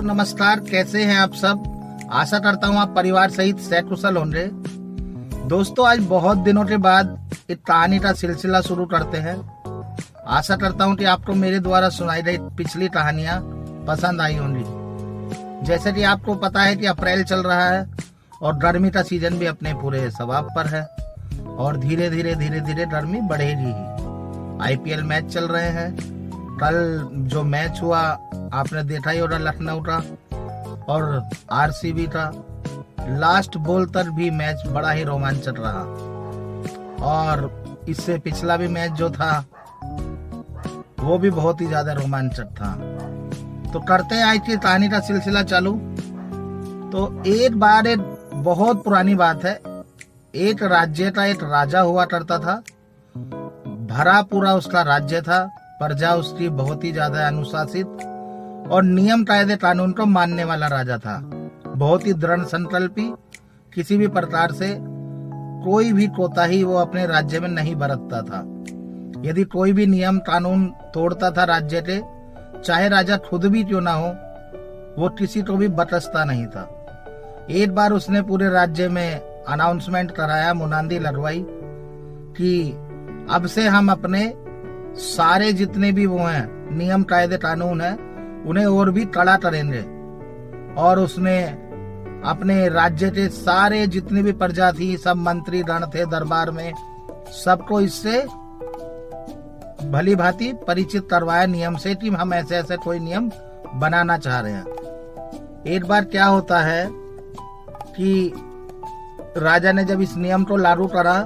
नमस्कार, कैसे हैं आप सब। आशा करता हूं आप परिवार सहित सकुशल होंगे। दोस्तों, आज बहुत दिनों के बाद एक कहानी का सिलसिला शुरू करते हैं। आशा करता हूं कि आपको मेरे द्वारा सुनाई गई पिछली कहानियां पसंद आई होंगी। जैसे कि आपको पता है कि अप्रैल चल रहा है और गर्मी का सीजन भी अपने पूरे शबाब पर है और धीरे धीरे गर्मी बढ़ेगी ही। आईपीएल मैच चल रहे हैं। कल जो मैच हुआ आपने देखा ही होगा, लखनऊ का और आरसीबी का। लास्ट बॉल तक भी मैच बड़ा ही रोमांचक रहा और इससे पिछला भी मैच जो था वो भी बहुत ही ज्यादा रोमांचक था। तो करते हैं आज की कहानी का सिलसिला चालू। तो एक बार एक बहुत पुरानी बात है। एक राज्य का एक राजा हुआ करता था। भरा पूरा उसका राज्य था। प्रजा उसकी बहुत ही ज्यादा अनुशासित और नियम कायदे कानून को मानने वाला राजा था। बहुत ही दृढ़ संकल्पी, किसी भी प्रकार से कोई भी कोताही वो अपने राज्य में नहीं बरतता था। यदि कोई भी नियम कानून तोड़ता था राज्य के, चाहे राजा खुद भी क्यों ना हो, वो किसी को भी बख्शता नहीं था। एक बार उसने पूरे राज्य में अनाउंसमेंट कराया, मुनादी लगवाई कि अब से हम अपने सारे जितने भी वो हैं नियम कायदे कानून है उन्हें और भी कड़ा करेंगे। और उसने अपने राज्य के सारे जितनी भी प्रजा थी, सब मंत्री गण थे दरबार में, सबको इससे भली भांति परिचित करवाया नियम से कि हम ऐसे ऐसे कोई नियम बनाना चाह रहे हैं। एक बार क्या होता है कि राजा ने जब इस नियम को लागू करा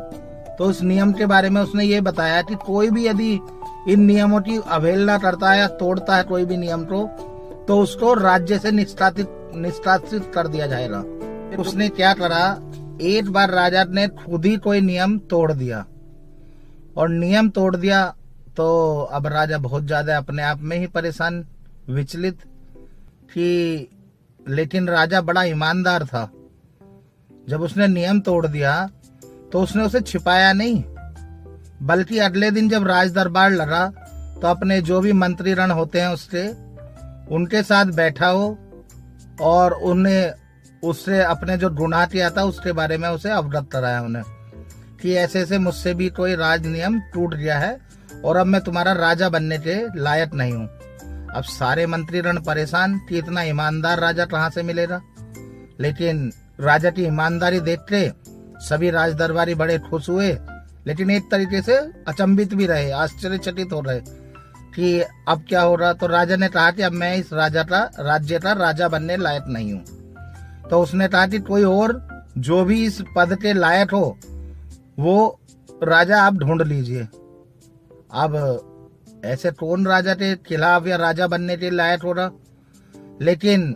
तो उस नियम के बारे में उसने ये बताया कि कोई भी यदि इन नियमों की अवहेलना करता है या तोड़ता है कोई भी नियम को, तो उसको राज्य से निष्कासित कर दिया जाएगा। उसने क्या करा, एक बार राजा ने खुद ही कोई नियम तोड़ दिया और नियम तोड़ दिया तो अब राजा बहुत ज्यादा अपने आप में ही परेशान, विचलित कि लेकिन राजा बड़ा ईमानदार था। जब उसने नियम तोड़ दिया तो उसने उसे छिपाया नहीं, बल्कि अगले दिन जब राज दरबार लगा तो अपने जो भी मंत्रीगण होते हैं उनके साथ बैठा हो और उन्हें उससे अपने जो गुनाह किया था उसके बारे में उसे अवगत कराया उन्हें कि ऐसे ऐसे मुझसे भी कोई राज नियम टूट गया है और अब मैं तुम्हारा राजा बनने के लायक नहीं हूँ। अब सारे मंत्रीगण परेशान कि इतना ईमानदार राजा कहाँ से मिलेगा। लेकिन राजा की ईमानदारी देख के सभी राज दरबारी बड़े खुश हुए, लेकिन एक तरीके से अचंभित भी रहे, आश्चर्यचकित हो रहे कि अब क्या हो रहा। तो राजा ने कहा कि अब मैं इस राज्य का राजा बनने लायक नहीं हूँ। तो उसने कहा कि कोई और जो भी इस पद के लायक हो वो राजा आप ढूंढ लीजिए। अब ऐसे कौन राजा के खिलाफ या राजा बनने के लायक हो रहा। लेकिन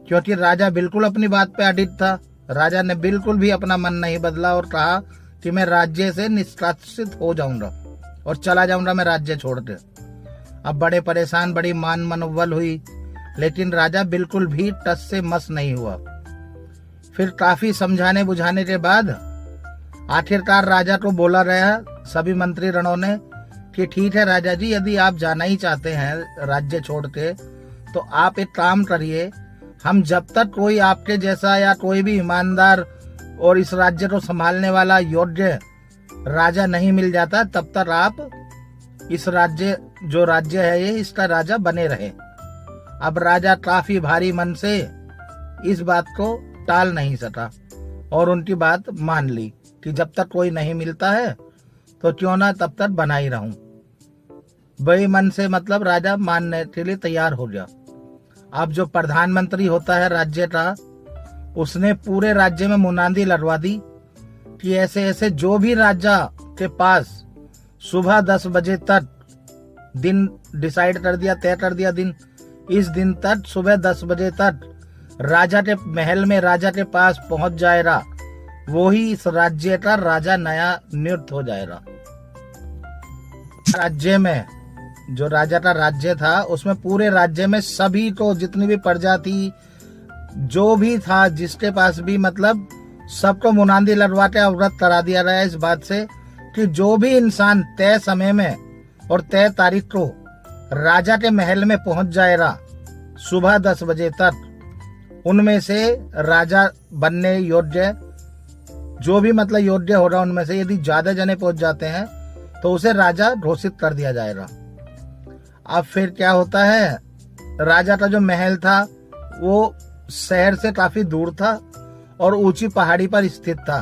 क्योंकि राजा बिल्कुल अपनी बात पे अडिग था, राजा ने बिल्कुल भी अपना मन नहीं बदला और कहा कि मैं राज्य से निष्कासित हो जाऊंगा और चला जाऊंगा मैं राज्य छोड़ के। अब बड़े परेशान, बड़ी मान मनोबल हुई, लेकिन राजा बिल्कुल भी टस से मस नहीं हुआ। फिर काफी समझाने बुझाने के बाद आखिरकार राजा को बोला गया सभी मंत्री गणों ने कि ठीक है राजा जी, यदि आप जाना ही चाहते हैं राज्य छोड़ के तो आप एक काम करिए, हम जब तक कोई आपके जैसा या कोई भी ईमानदार और इस राज्य को संभालने वाला योग्य राजा नहीं मिल जाता तब तक आप इस राज्य है ये, इसका राजा बने रहे। अब राजा काफी भारी मन से इस बात को टाल नहीं सका और उनकी बात मान ली कि जब तक कोई नहीं मिलता है तो क्यों ना तब तक बना ही रहूं। बड़े मन से मतलब राजा मानने के लिए तैयार हो गया। अब जो प्रधानमंत्री होता है राज्य का, उसने पूरे राज्य में मुनादी लगवा दी कि ऐसे ऐसे जो भी राजा के पास सुबह 10 बजे तक, दिन डिसाइड कर दिया, तय कर दिया दिन, इस दिन तक सुबह 10 बजे तक राजा के महल में राजा के पास पहुंच जाएगा, वो ही इस राज्य का राजा नया नियुक्त हो जाएगा। राज्य में जो राजा का राज्य था उसमें पूरे राज्य में सभी को, जितनी भी प्रजा थी, जो भी था, जिसके पास भी, मतलब सबको मुनादी लगवा के अवगत करा दिया गया इस बात से कि जो भी इंसान तय समय में और तय तारीख को राजा के महल में पहुंच जाएगा सुबह 10 बजे तक उनमें से राजा बनने योग्य, जो भी मतलब योग्य हो रहा उनमें से यदि ज्यादा जने पहुंच जाते हैं तो उसे राजा घोषित कर दिया जाएगा। अब फिर क्या होता है, राजा का जो महल था वो शहर से काफी दूर था और ऊंची पहाड़ी पर स्थित था।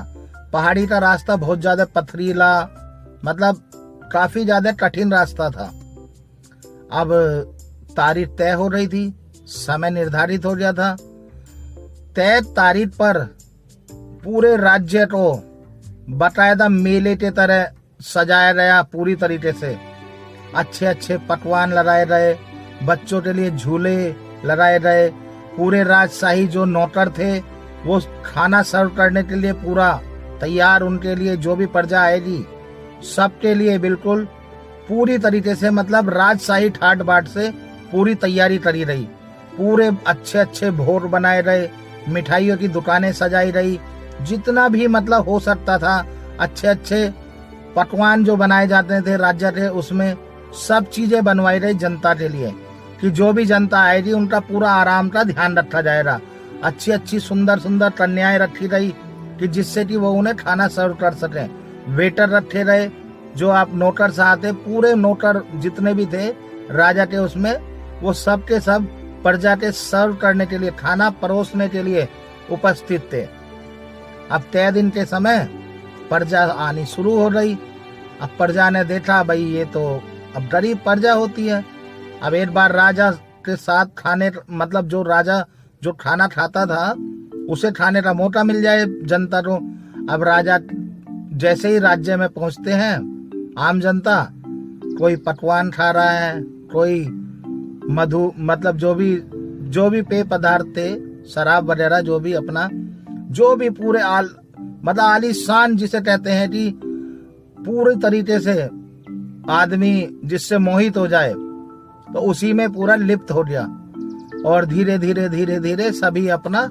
पहाड़ी का रास्ता बहुत ज्यादा पथरीला, मतलब काफी ज्यादा कठिन रास्ता था। अब तारीख तय हो रही थी, समय निर्धारित हो गया था। तय तारीख पर पूरे राज्य को बाकायदा मेले के तरह सजाया गया। पूरी तरीके से अच्छे अच्छे पकवान लगाए गए, बच्चों के लिए झूले लगाए गए। पूरे राजशाही जो नौकर थे वो खाना सर्व करने के लिए पूरा तैयार, उनके लिए जो भी प्रजा आएगी सबके लिए बिल्कुल पूरी तरीके से, मतलब राजशाही ठाट बाट से पूरी तैयारी करी रही। पूरे अच्छे अच्छे भोग बनाए गए, मिठाइयों की दुकानें सजाई रही, जितना भी मतलब हो सकता था अच्छे अच्छे पकवान जो बनाए जाते थे राज्य के, उसमें सब चीजें बनवाई रही जनता के लिए कि जो भी जनता आएगी उनका पूरा आराम का ध्यान रखा जाएगा। अच्छी अच्छी सुंदर सुंदर कन्याएं रखी गई कि जिससे कि वो उन्हें खाना सर्व कर सके। वेटर रखे रहे, जो आप नौकर साहब थे, पूरे नौकर जितने भी थे राजा के उसमें, वो सब के सब प्रजा के सर्व करने के लिए, खाना परोसने के लिए उपस्थित थे। अब तय दिन के समय प्रजा आनी शुरू हो रही। अब प्रजा ने देखा भाई ये तो अब गरीब प्रजा होती है, अब एक बार राजा के साथ खाने, मतलब जो राजा जो खाना खाता था उसे खाने का मौका मिल जाए जनता को। अब राजा जैसे ही राज्य में पहुंचते हैं, आम जनता कोई पकवान खा रहा है, कोई मधु, मतलब जो भी पेय पदार्थ थे, शराब वगैरह, जो भी अपना जो भी पूरे मतलब आलीशान जिसे कहते हैं कि पूरी तरीके से आदमी जिससे मोहित हो जाए, तो उसी में पूरा लिप्त हो गया। और धीरे धीरे धीरे धीरे सभी अपना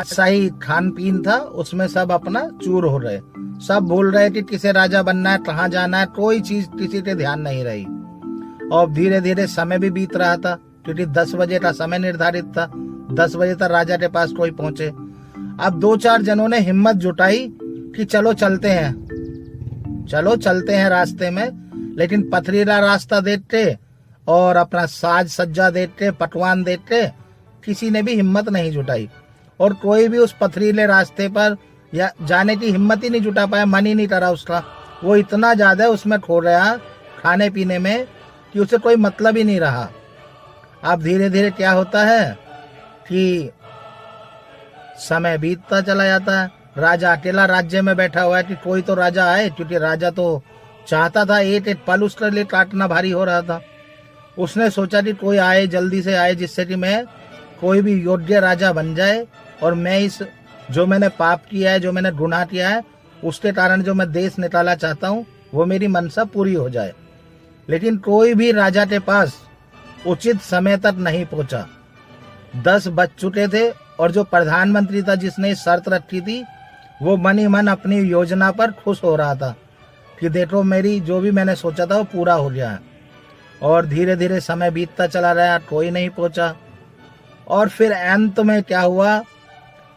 सही खान पीन था उसमें सब अपना चूर हो रहे, सब भूल रहे कि किसे राजा बनना है, कहाँ जाना है, कोई चीज किसी के ध्यान नहीं रही। और धीरे धीरे समय भी बीत रहा था, क्योंकि 10 बजे का समय निर्धारित था। 10 बजे तक राजा के पास कोई पहुंचे। अब 2-4 जनों ने हिम्मत जुटाई कि चलो चलते हैं रास्ते में, लेकिन पथरीला रास्ता देखते और अपना साज सज्जा देखते, पकवान देखते, किसी ने भी हिम्मत नहीं जुटाई। और कोई भी उस पथरीले रास्ते पर या जाने की हिम्मत ही नहीं जुटा पाया, मन ही नहीं करा उसका। वो इतना ज्यादा उसमें खो रहा खाने पीने में कि उसे कोई मतलब ही नहीं रहा। अब धीरे धीरे क्या होता है कि समय बीतता चला जाता है। राजा अकेला राज्य में बैठा हुआ है कि कोई तो राजा आए, क्योंकि राजा तो चाहता था, एक एक पल उसके लिए काटना भारी हो रहा था। उसने सोचा कि कोई आए, जल्दी से आए, जिससे कि मैं कोई भी योग्य राजा बन जाए और मैं इस जो मैंने पाप किया है, जो मैंने गुनाह किया है, उसके कारण जो मैं देश निकाला चाहता हूँ वो मेरी मनसा पूरी हो जाए। लेकिन कोई भी राजा के पास उचित समय तक नहीं पहुंचा। 10 बज चुके थे और जो प्रधानमंत्री था जिसने शर्त रखी थी, वो मन ही मन अपनी योजना पर खुश हो रहा था कि देखो मेरी जो भी मैंने सोचा था वो पूरा हो गया है। और धीरे धीरे समय बीतता चला रहा, कोई नहीं पहुंचा। और फिर अंत में क्या हुआ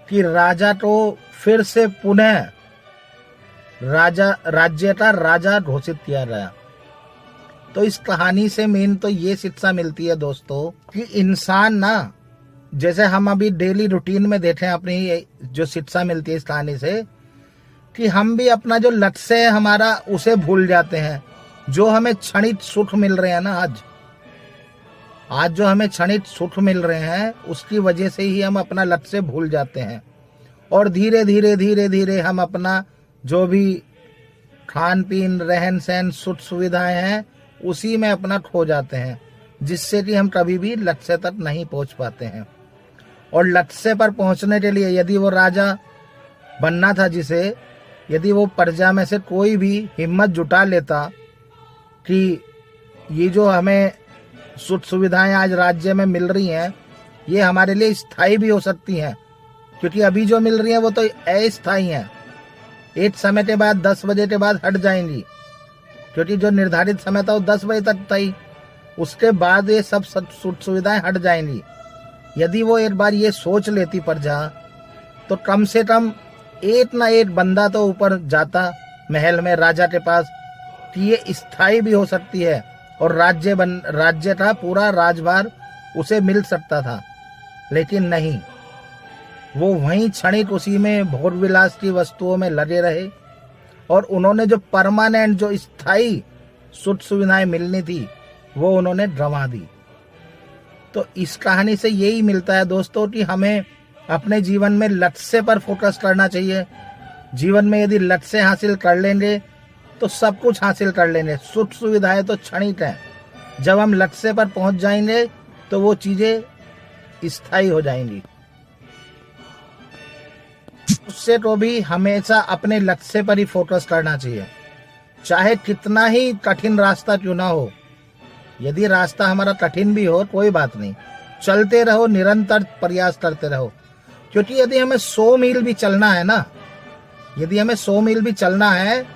कि राजा को फिर से पुनः राज्य का राजा घोषित किया गया। तो इस कहानी से मेन तो ये शिक्षा मिलती है दोस्तों कि इंसान ना, जैसे हम अभी डेली रूटीन में देखें, अपनी जो शिक्षा मिलती है इस कहानी से, कि हम भी अपना जो लक्ष्य है हमारा उसे भूल जाते हैं। जो हमें क्षणिक सुख मिल रहे हैं ना, आज जो हमें क्षणिक सुख मिल रहे हैं उसकी वजह से ही हम अपना लक्ष्य भूल जाते हैं। और धीरे धीरे हम अपना जो भी खान पीन, रहन सहन, सुख सुविधाएं हैं उसी में अपना खो जाते हैं, जिससे कि हम कभी भी लक्ष्य तक नहीं पहुंच पाते हैं। और लक्ष्य पर पहुंचने के लिए यदि वो राजा बनना था, जिसे यदि वो प्रजा में से कोई भी हिम्मत जुटा लेता कि ये जो हमें सुख सुविधाएं आज राज्य में मिल रही हैं ये हमारे लिए स्थायी भी हो सकती हैं, क्योंकि अभी जो मिल रही हैं वो तो अस्थायी हैं, एक समय के बाद 10 बजे के बाद हट जाएंगी, क्योंकि जो निर्धारित समय था वो 10 बजे तक था ही। उसके बाद ये सब सुख सुविधाएं हट जाएंगी। यदि वो एक बार ये सोच लेती प्रजा, तो कम से कम एक ना एक बंदा तो ऊपर जाता महल में राजा के पास कि ये स्थायी भी हो सकती है और राज्य का पूरा राजभार उसे मिल सकता था। लेकिन नहीं, वो वहीं क्षणिक उसी में भोग विलास की वस्तुओं में लगे रहे और उन्होंने जो परमानेंट, जो स्थायी सुख सुविधाएं मिलनी थी, वो उन्होंने गंवा दी। तो इस कहानी से यही मिलता है दोस्तों कि हमें अपने जीवन में लक्ष्य पर फोकस करना चाहिए। जीवन में यदि लक्ष्य हासिल कर लेंगे तो सब कुछ हासिल कर लेंगे। सुख सुविधाएं तो क्षणिक हैं, जब हम लक्ष्य पर पहुंच जाएंगे तो वो चीजें स्थायी हो जाएंगी। उससे तो भी हमेशा अपने लक्ष्य पर ही फोकस करना चाहिए, चाहे कितना ही कठिन रास्ता क्यों ना हो। यदि रास्ता हमारा कठिन भी हो कोई बात नहीं, चलते रहो, निरंतर प्रयास करते रहो। क्योंकि यदि हमें 100 मील भी चलना है ना, यदि हमें 100 मील भी चलना है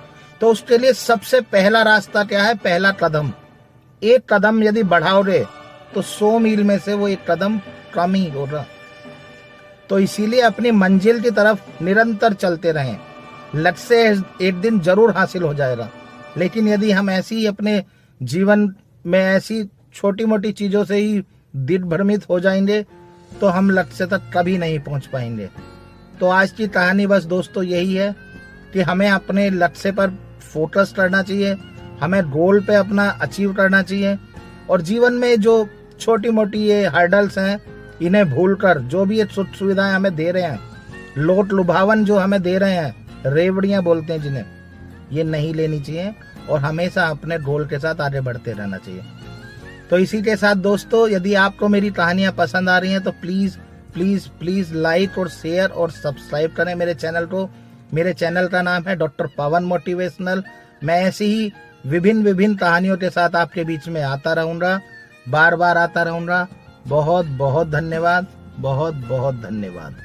तो उसके लिए सबसे पहला रास्ता क्या है? पहला कदम। एक कदम यदि बढ़ाओगे तो 100 मील में से वो एक कदम कम ही होगा। तो इसीलिए अपनी मंजिल की तरफ निरंतर चलते रहें। लक्ष्य एक दिन जरूर हासिल हो जाएगा, लेकिन यदि हम ऐसी ही अपने जीवन में ऐसी छोटी मोटी चीजों से ही दिग्भ्रमित हो जाएंगे तो हम लक्ष्य तक कभी नहीं पहुंच पाएंगे। तो आज की कहानी बस दोस्तों यही है कि हमें अपने लक्ष्य पर फोकस करना चाहिए, हमें गोल पे अपना अचीव करना चाहिए और जीवन में जो छोटी मोटी ये हर्डल्स हैं इन्हें भूलकर, जो भी ये सुख सुविधाएं हमें दे रहे हैं, लोट लुभावन जो हमें दे रहे हैं, रेवड़ियां बोलते हैं जिन्हें, ये नहीं लेनी चाहिए और हमेशा अपने गोल के साथ आगे बढ़ते रहना चाहिए। तो इसी के साथ दोस्तों, यदि आपको मेरी कहानियां पसंद आ रही हैं तो प्लीज प्लीज प्लीज लाइक और शेयर और सब्सक्राइब करें मेरे चैनल को। मेरे चैनल का नाम है डॉक्टर पवन मोटिवेशनल। मैं ऐसी ही विभिन्न कहानियों के साथ आपके बीच में आता रहूंगा, बार बार आता रहूंगा। बहुत बहुत धन्यवाद, बहुत बहुत धन्यवाद।